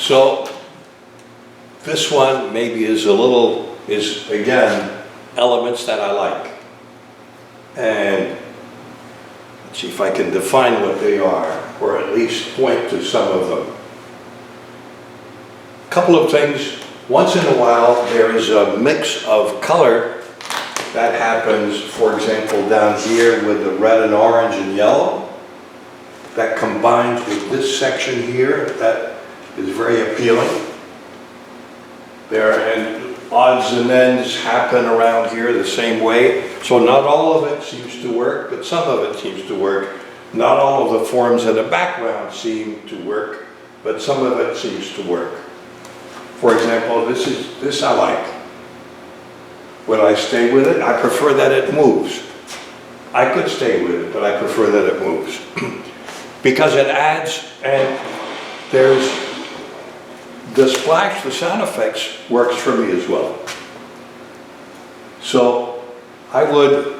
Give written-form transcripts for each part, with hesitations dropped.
So this one maybe is again, elements that I like. And let's see if I can define what they are, or at least point to some of them. A couple of things. Once in a while, there is a mix of color that happens, for example, down here with the red and orange and yellow, that combines with this section here. That is very appealing. And odds and ends happen around here the same way. So not all of it seems to work, but some of it seems to work. Not all of the forms in the background seem to work, but some of it seems to work. For example, this I like. Would I stay with it? I prefer that it moves. I could stay with it, but I prefer that it moves. Because it adds, and there's the splash, the sound effects works for me as well. So I would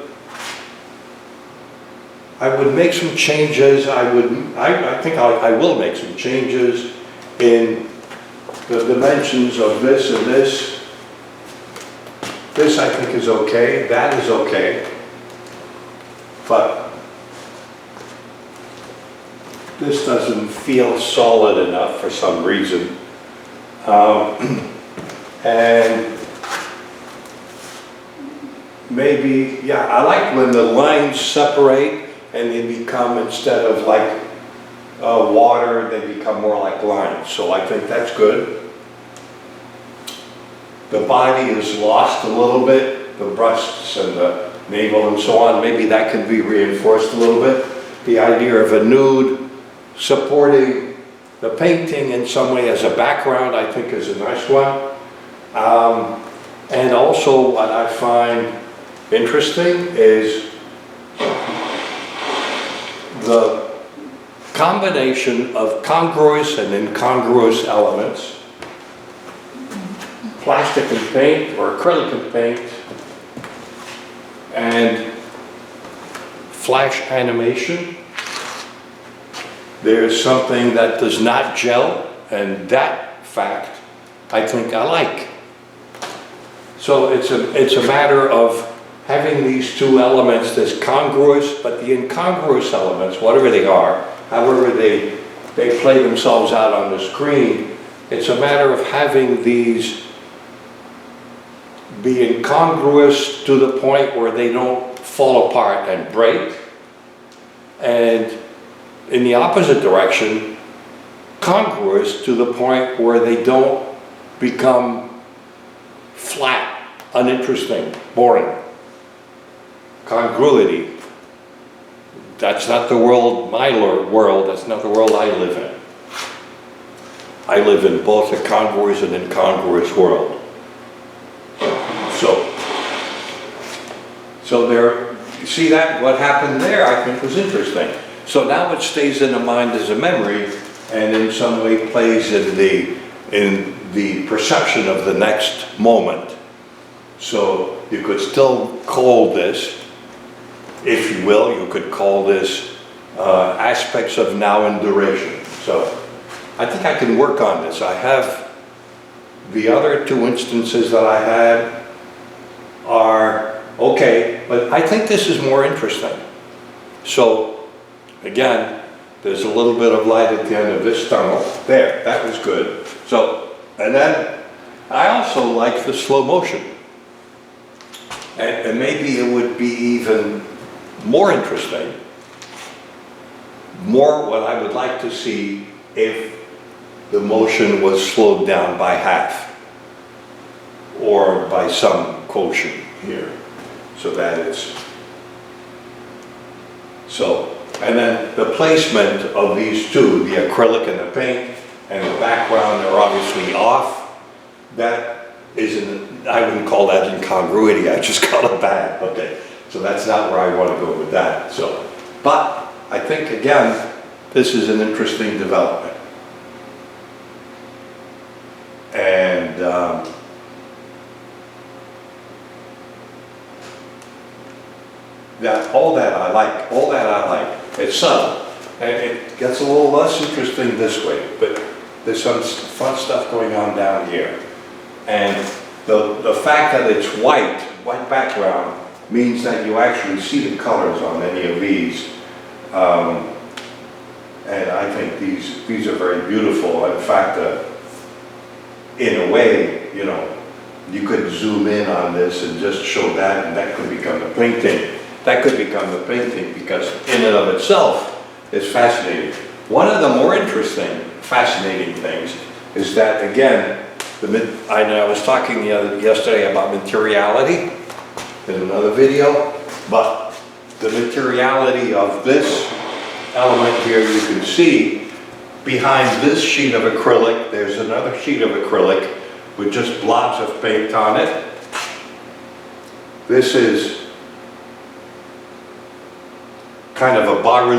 make some changes. I think I will make some changes in the dimensions of this and this. This I think is okay. That is okay. But this doesn't feel solid enough for some reason. And maybe, yeah, I like when the lines separate and they become, instead of like water, they become more like lines. So I think that's good. The body is lost a little bit, the breasts and the navel and so on. Maybe that can be reinforced a little bit. The idea of a nude supporting the painting in some way as a background, I think, is a nice one. And also what I find interesting is the combination of congruous and incongruous elements, plastic and paint or acrylic and paint, and flash animation. There's something that does not gel, and that fact I think I like. So it's a matter of having these two elements, this congruous, but the incongruous elements, whatever they are, however they play themselves out on the screen, it's a matter of having these be incongruous to the point where they don't fall apart and break, and in the opposite direction, congruous to the point where they don't become flat, uninteresting, boring. Congruity. That's not the world, my world, that's not the world I live in. I live in both a congruous and incongruous world. So there, you see that, what happened there I think was interesting. So now it stays in the mind as a memory, and in some way plays in the perception of the next moment. So you could still call this, if you will, you could call this aspects of now and duration. So I think I can work on this. I have the other two instances that I had are okay, but I think this is more interesting. So again, there's a little bit of light at the end of this tunnel. There, that was good. So, and then I also like the slow motion. And maybe it would be even more interesting, more what I would like to see if the motion was slowed down by half, or by some quotient here, so that it's, so, and then the placement of these two, the acrylic and the paint, and the background are obviously off. That isn't, I wouldn't call that incongruity, I just call it bad, okay. So that's not where I want to go with that, so. But I think, again, this is an interesting development. And all that I like. It's subtle, and it gets a little less interesting this way, but there's some fun stuff going on down here. And the fact that it's white background, means that you actually see the colors on any of these. And I think these are very beautiful. In fact, in a way, you know, you could zoom in on this and just show that, and that could become a painting. That could become a painting because in and of itself, it's fascinating. One of the more interesting, fascinating things is that, again, I was talking yesterday about materiality in another video, but the materiality of this element here, you can see behind this sheet of acrylic, there's another sheet of acrylic with just blobs of paint on it. This is kind of a bas-relief